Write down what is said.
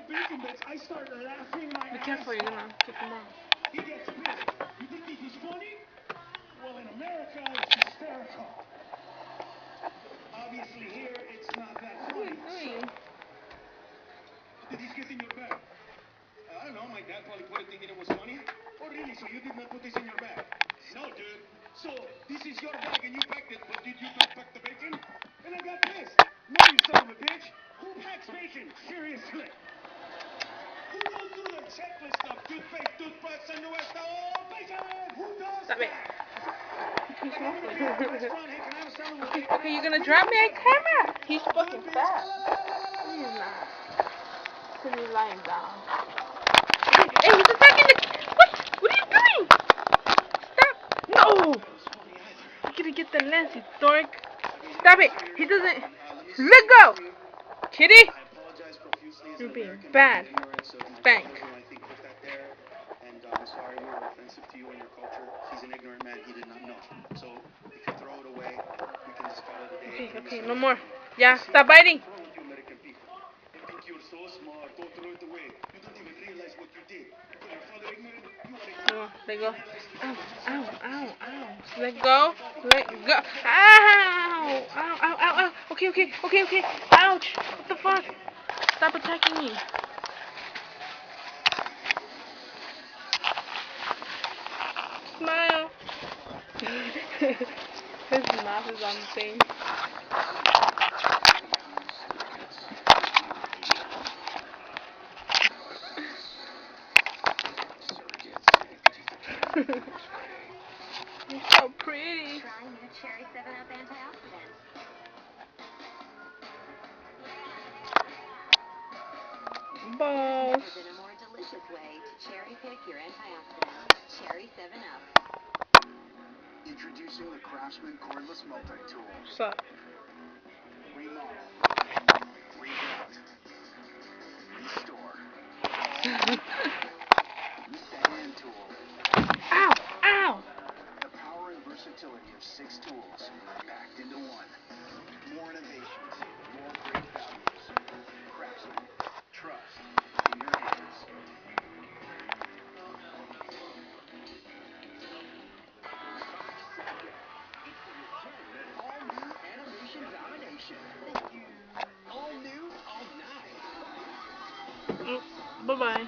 bacon bits, I start laughing my Be careful, you're gonna kick him off. He gets pissed. You think this is funny? Well, in America, it's hysterical. Obviously, here, it's not that funny. Did this get in your bag? I don't know. My dad probably put it thinking it was funny. Oh, really? So you did not put this in your bag? No, dude. So this is your bag and you packed it, but did you not pack the bacon? And I got pissed. No, you son of a bitch. Who packs bacon? Seriously. Who goes through the checklist of toothpaste, toothbrush, and the rest? Oh, bacon! Who does Stop it. that? Okay, you're gonna drop me on camera. He's fucking fat. He's not. Because he's lying down. Hey, he's attacking the... What are you doing? Stop. No. You're gonna get the lens, you dork. Stop it. He doesn't... Let go. Kitty. You're being bad. Spank. And I'm sorry we were offensive to you and your culture. He's an ignorant man. He did not know. So if you throw it away, we can just call it a day. Okay, no more. Yeah, stop biting. What's wrong with you American people? You think you're so smart. Don't throw it away. You don't even realize what you did. You call your father ignorant. You are ignorant. No, let go. Ow, ow, ow, ow. Let go. Let go. Ow! Ow, ow, ow, ow. Okay. Ouch. What the fuck? Stop attacking me. Smile. His mouth is on the thing. You're so pretty. Try new Cherry 7-Up antioxidant. Balls. There's been a more delicious way to cherry pick your antioxidant. Cherry 7-Up. Introducing the Craftsman cordless multi-tool. What's up? Remodel. Reroute. Restore. Meet the hand tool. Ow! Ow! The power and versatility of 6 tools packed into one. More innovations, more great values. Craftsman, trust in your hands. All new animation domination. All new, all nice. Bye-bye.